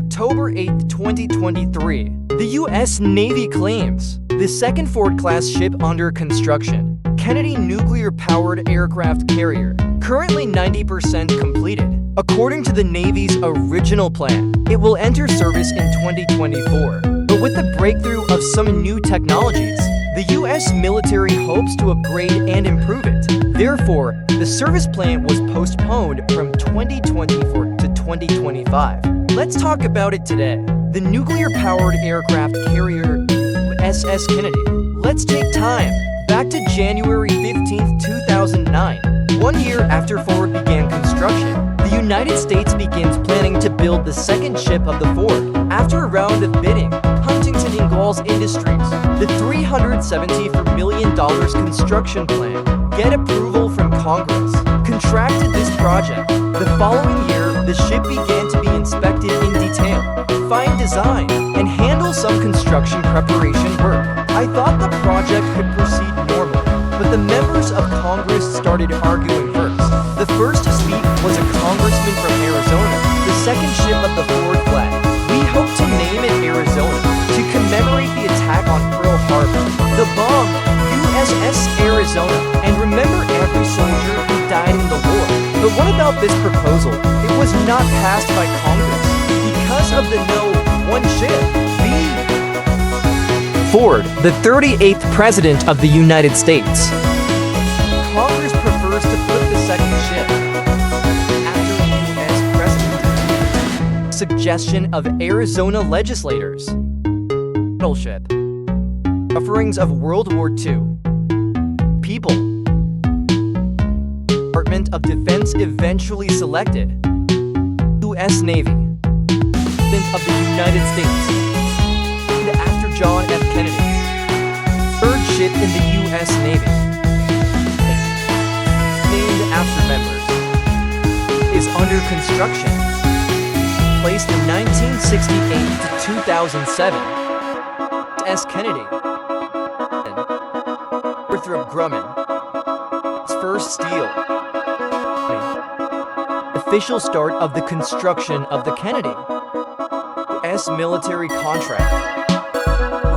October 8, 2023, the U.S. Navy claims the second Ford-class ship under construction, Kennedy nuclear-powered aircraft carrier, currently 90% completed. According to the Navy's original plan, it will enter service in 2024. But with the breakthrough of some new technologies, the U.S. military hopes to upgrade and improve it. Therefore, the service plan was postponed from 2024 to 2025. Let's talk about it today. The nuclear-powered aircraft carrier USS Kennedy. Let's take time back to January 15, 2009. 1 year after Ford began construction, the United States begins planning to build the second ship of the Ford. After a round of bidding, Huntington Ingalls Industries, the $374 million construction plan, get approval from Congress, contracted this project. The following year, the ship began to be inspected in detail, fine design, and handle some construction preparation work. I thought the project could proceed normally, but the members of Congress started arguing first. The first to speak was a congressman from Arizona, the second ship of the Ford flag. We hope to name it Arizona to commemorate the attack on Pearl Harbor, the bomb USS Arizona, and remember every soldier who died in the war. But what about this proposal? It was not passed by Congress because of the no one ship. Ford, the 38th President of the United States. Congress prefers to put the second ship after the U.S. President. Suggestion of Arizona legislators. Battleship. Sufferings of World War II. People. Department of Defense eventually selected. U.S. Navy. President of the United States. John F. Kennedy, third ship in the U.S. Navy, named after members, is under construction, placed in 1968 to 2007, S. Kennedy, Northrop Grumman, first steel, official start of the construction of the Kennedy, U.S. military contract.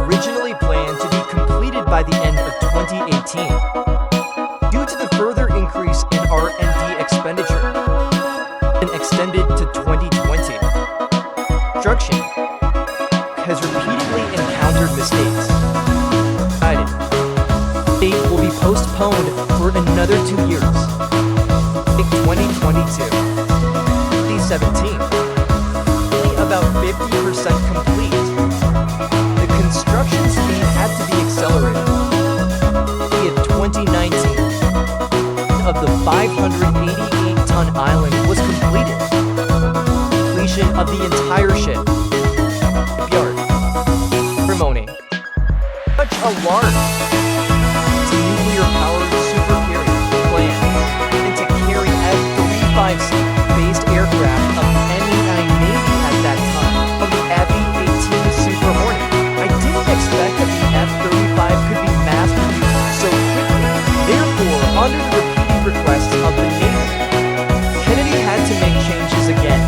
Originally planned to be completed by the end of 2018. Due to the further increase in R&D expenditure and extended to 2020, construction has repeatedly encountered mistakes. Date will be postponed for another 2 years. 2022, 2017, only about 50% complete. Construction speed had to be accelerated. In 2019, of the 588-ton island was completed. Completion of the entire ship. Shipyard. Ceremony. Such a large nuclear-powered super carrier plan and to carry F35C based aircraft of the MEI Navy at that time of the Aviation Super Hornet. Expect that the F-35 could be mass-produced so quickly. Therefore, under the repeated requests of the Navy, Kennedy had to make changes again.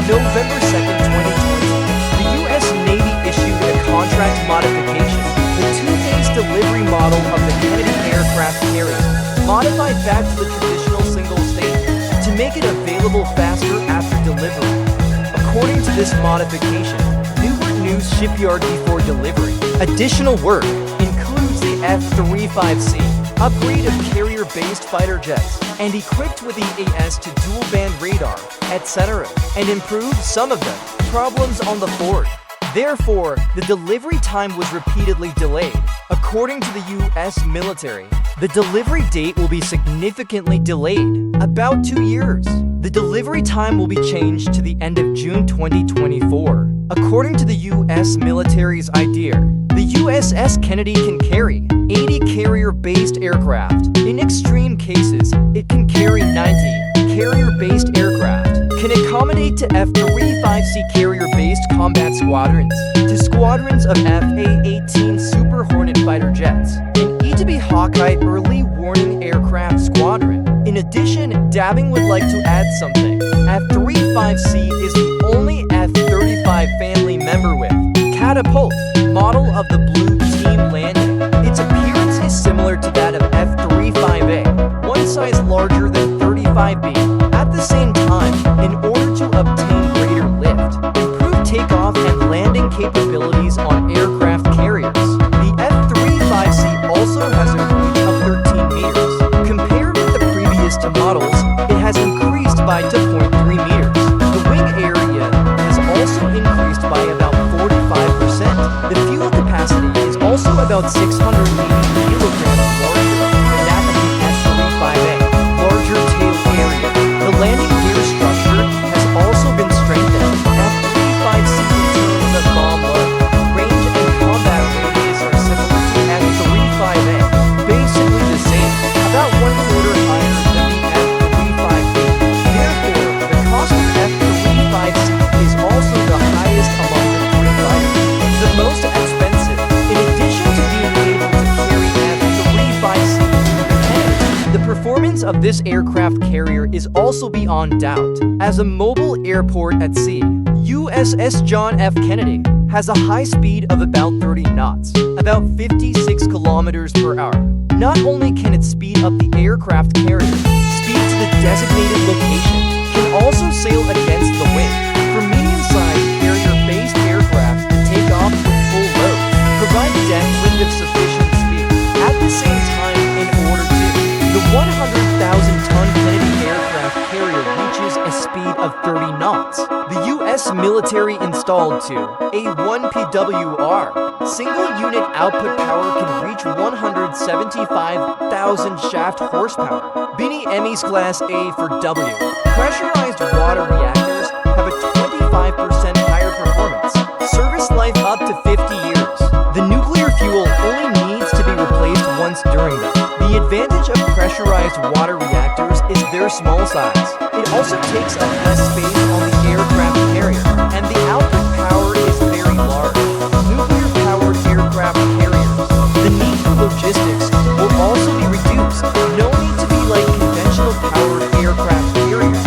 November 2nd, 2020, the U.S. Navy issued a contract modification, the two-phase delivery model of the Kennedy aircraft carrier, modified back to the traditional single stage to make it available faster after delivery. According to this modification, News shipyard before delivery. Additional work includes the F35C, upgrade of carrier-based fighter jets, and equipped with EAS to dual-band radar, etc., and improved some of the problems on the Ford. Therefore, the delivery time was repeatedly delayed. According to the U.S. military, the delivery date will be significantly delayed, about 2 years. The delivery time will be changed to the end of June 2024. According to the U.S. military's idea, the USS Kennedy can carry 80 carrier-based aircraft. In extreme cases, it can carry 90 carrier-based aircraft, can accommodate to F-35C carrier-based combat squadrons, to squadrons of F-A-18 Super Hornet fighter jets, and E-2B Hawkeye early warning aircraft squadron. In addition, Dabbing would like to add something. F-35C is the only F-35 remember with Catapult, model of the Blue Team landing. Its appearance is similar to that of F35A, one size larger than 35B. At the same time, in order to obtain greater lift, improve takeoff and landing capabilities on aircraft carriers, the F35C also has a reach of 13 meters. Compared with the previous two models, it has increased by 2.3 meters. The wing area has also increased by about 45%. The fuel capacity is also about 680 kilograms larger than that of the F35A. Larger tail area. The landing gear structure has also been strengthened. F35C in terms of bomb load, range and combat radius are similar to F35A. Basically the same, about 1/4 higher than the F35B. Therefore, the cost of F35C is also the highest among the three fighters. The most expensive, in addition to being able to carry F35C to the Kennedy. The performance of this aircraft carrier is also beyond doubt. As a mobile airport at sea, USS John F. Kennedy has a high speed of about 30 knots, about 56 kilometers per hour. Not only can it speed up the aircraft carrier, speed to the designated location, can also sail against the wind. For medium-sized carrier-based aircraft to take off with full load, provide deck wind of sufficient speed. At the same time, in order to, the 100,000-ton Kennedy aircraft carrier reaches a speed of 30 knots. The U.S. military installed two A1PWR single unit output power can reach 175,000 shaft horsepower. Beanie Emmys Class A for W. Pressurized water reactors have a 25% higher performance. Service life up to 50 years. The nuclear fuel only needs to be replaced once during them. The advantage of pressurized water reactors is their small size. It also takes up less space on the aircraft carrier, and the output power is very large. Nuclear-powered aircraft carriers. The need for logistics will also be reduced. No need to be like conventional powered aircraft carriers.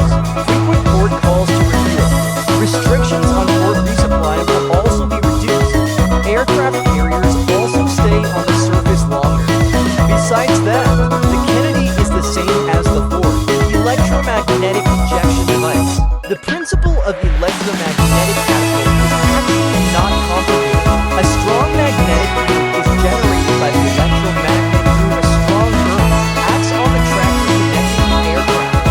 Frequent port calls to refuel. Restrictions on port resupply will also be reduced. Aircraft carriers also stay on the surface longer. Besides that, the Kennedy is the same as the Ford, electromagnetic injection device. The principle of electromagnetic catapult is actually not complicated. A strong magnetic field is generated by the electromagnet through a strong current, acts on the tractor connecting the aircraft,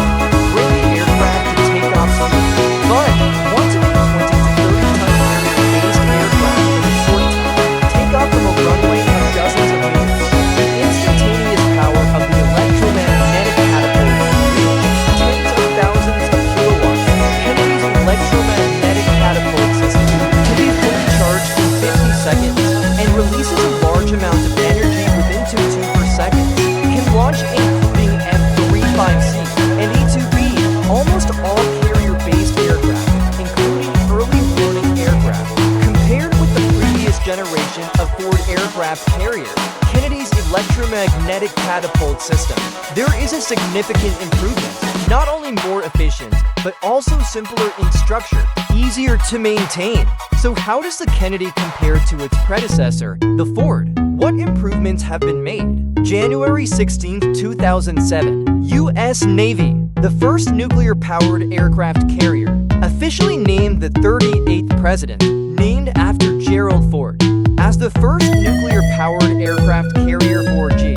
bring the aircraft to takeoff speed. But want to make 20 to 30-ton carrier-based aircraft in a short time, take off from a runway of dozens of meters. The instantaneous power of the electromagnetic catapult reaches tens of thousands of kilowatts. Kennedy's electromagnetic catapult system can be fully charged in 50 seconds and releases a large amount of energy within 2 per second. Can launch including F35C and E-2B, almost all carrier-based aircraft, including early warning aircraft. Compared with the previous generation of Ford aircraft carrier, Kennedy's electromagnetic catapult system, there is a significant improvement. Not only more efficient, but also simpler in structure, easier to maintain. So how does the Kennedy compare to its predecessor, the Ford? What improvements have been made? January 16, 2007, U.S. Navy, the first nuclear-powered aircraft carrier, officially named the 38th president, named after Gerald Ford, as the first nuclear-powered aircraft carrier 4G.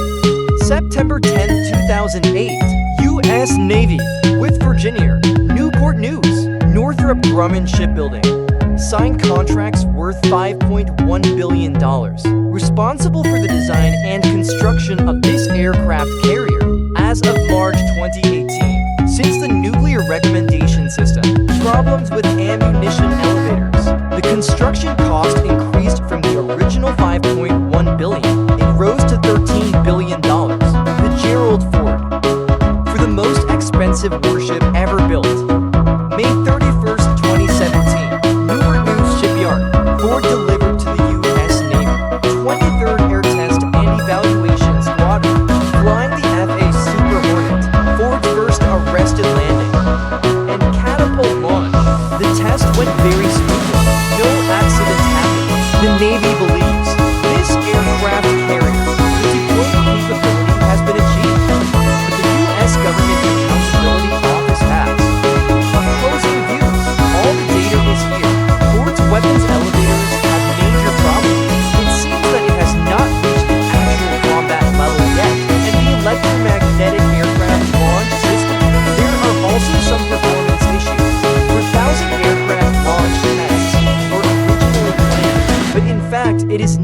September 10, 2008, U.S. Navy, with Virginia, Newport News, Northrop Grumman Shipbuilding, signed contracts worth $5.1 billion, responsible for the design and construction of this aircraft carrier as of March 2018. Since the nuclear recommendation system, problems with ammunition elevators, the construction cost increased from the original $5.1 billion, it rose to $13 billion. The Gerald Ford, for the most expensive warship ever built. May 31st, 2017, Newport News Shipyard, Ford delivered to the U.S. Navy, 23rd Air Test and Evaluation Squadron, flying the FA Super Hornet, Ford's first arrested landing, and catapult launch. The test went very smoothly, no accidents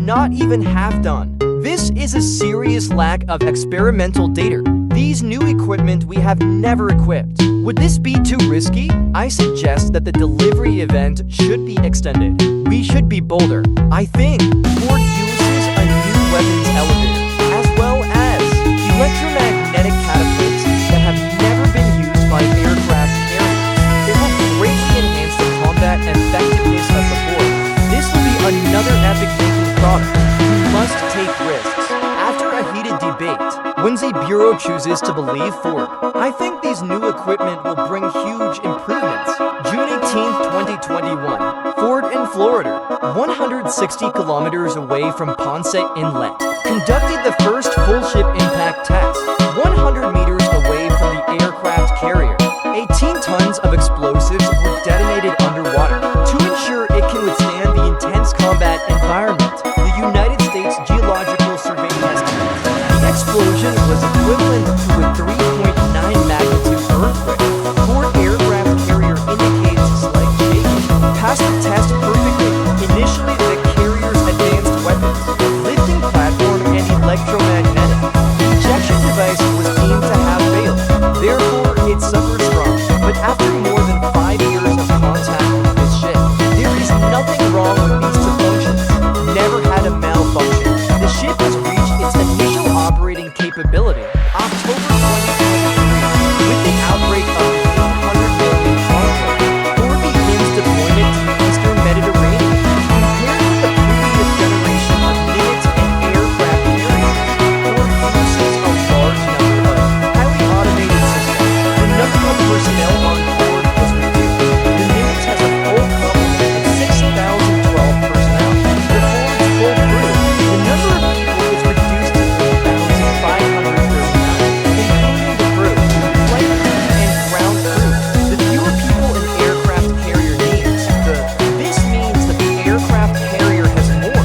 not even half done. This is a serious lack of experimental data. These new equipment we have never equipped. Would this be too risky? I suggest that the delivery event should be extended. We should be bolder. I think Ford uses a new weapons elevator, as well as electromagnetic catapults that have never been used by aircraft carriers. It will greatly enhance the combat and effectiveness of the Ford. This will be another epic-making product. We must take risks. After a heated debate, Windsor Bureau chooses to believe Ford. I think these new equipment will bring huge improvements. June 18, 2021, Ford in Florida, 160 kilometers away from Ponce Inlet, conducted the first full ship impact test, 100 meters away from the aircraft carrier. 18 tons of explosives were detonated underwater. To ensure it can withstand the intense combat environment, the United States Geological Survey estimates the explosion was equivalent to a 3.9 magnitude earthquake. Ford aircraft carrier indicates slight shaking. Passed the test perfectly. Initially, the carrier's advanced weapons, lifting platform and electromagnetic ejection device was deemed to have failed. Therefore, it suffered strong. But after more than 5 years of contact with this ship, there is nothing wrong with these two functions. Never had a malfunction. The ship has reached its initial operating capability. October 2023, with the outbreak of the 800 million conflict, Ford begins deployment to the Eastern Mediterranean. Compared with the previous generation of Nimitz and aircraft carriers, Ford uses a large number of highly automated systems. The number of personnel on board was reduced. The Nimitz has a full complement of 6,012 personnel. The Ford's full crew, the number of people is reduced to 3,539, including the crew, flight crew, and ground crew. The fewer people an aircraft carrier needs, this means that the aircraft carrier has more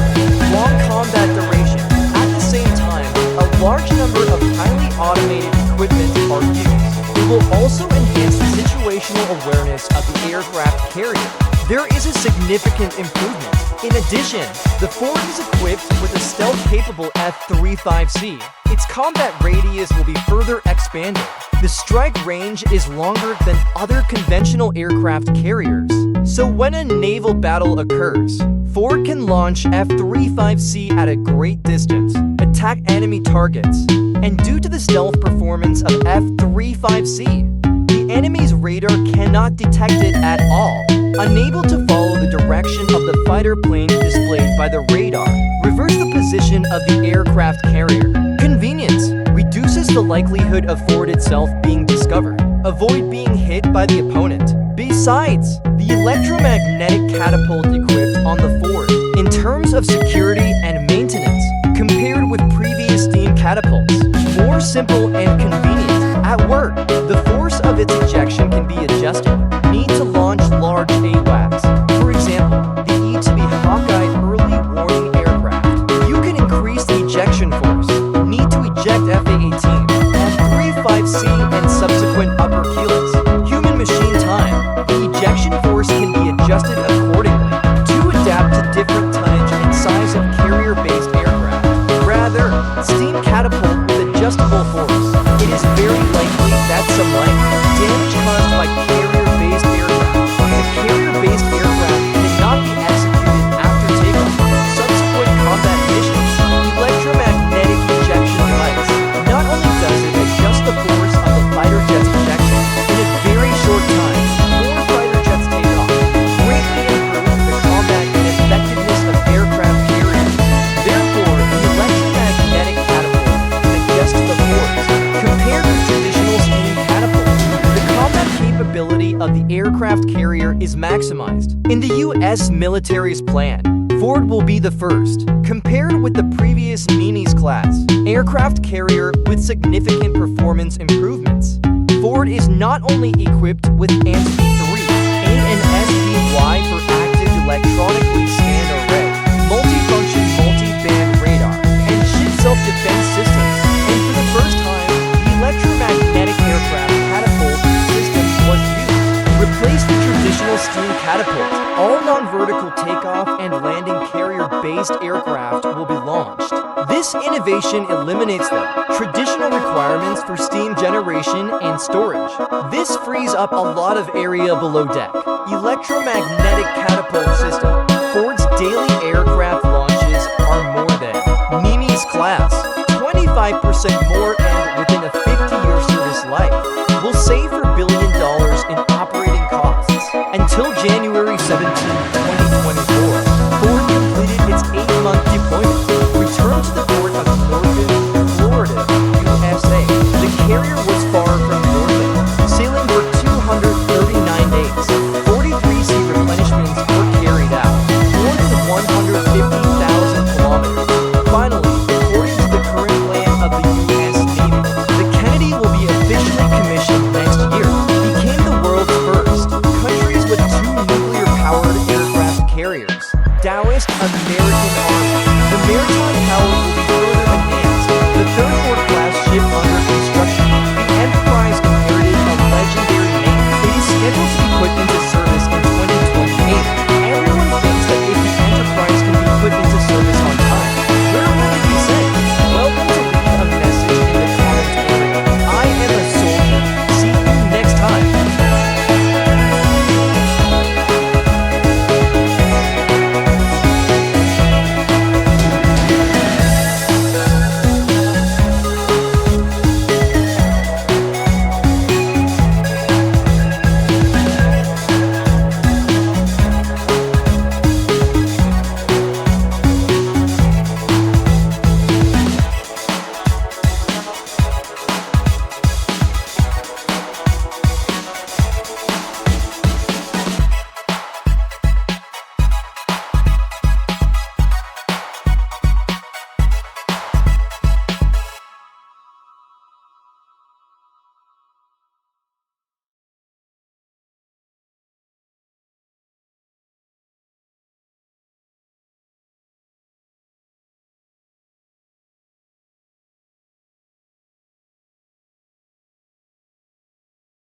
long combat duration. At the same time, a large number of highly automated equipment are used. It will also enhance the situational awareness of the aircraft carrier. There is a significant improvement. In addition, the Ford is equipped with a stealth-capable F35C. Its combat radius will be further expanded. The strike range is longer than other conventional aircraft carriers. So when a naval battle occurs, Ford can launch F35C at a great distance, attack enemy targets, and due to the stealth performance of F35C, the enemy's radar cannot detect it at all. Unable to follow the direction of the fighter plane displayed by the radar, reverse the position of the aircraft carrier. Convenience reduces the likelihood of Ford itself being discovered. Avoid being hit by the opponent. Besides, the electromagnetic catapult equipped on the Ford, in terms of security and maintenance, compared with previous steam catapults, more simple and convenient. At work, the force of its ejection can be adjusted. Need to launch large AWACS. For example, the E-2B Hawkeye early warning aircraft. You can increase the ejection force. Need to eject FA-18, F-35C, and subsequent upper keyless. Human machine time. The ejection force can be adjusted accordingly to adapt to different tonnage and size of carrier-based aircraft. Rather, steam catapult with adjustable force. It is very likely that some damage caused by carrier-based aircraft. The carrier-based aircraft cannot be executed after takeoff. Subsequent combat missions. Electromagnetic ejection device. Not only does it adjust the force of the fighter jet's ejection, in a very short time, more fighter jets take off, greatly improving the combat and effectiveness of aircraft carriers. Therefore, the electromagnetic catapult can adjust the force. Compared with traditional steam catapults, the combat capability of the aircraft carrier is maximized. In the U.S. military's plan, Ford will be the first, compared with the previous Minis class aircraft carrier with significant performance improvements. Ford is not only equipped with ANSP-3, ANSP-Y for active electronically scanned array, multifunction multi-band radar, and ship self-defense systems, and for the first time, the electromagnetic aircraft catapult system was used. Replace the traditional steam catapult. All non-vertical takeoff and landing carrier-based aircraft will be launched. This innovation eliminates the traditional requirements for steam generation and storage. This frees up a lot of area below deck. Electromagnetic catapult system. Ford's daily aircraft launches are more than Mimi's class. 25% more and within a 50-year service life will save $4 billion in operating costs. Until January 17,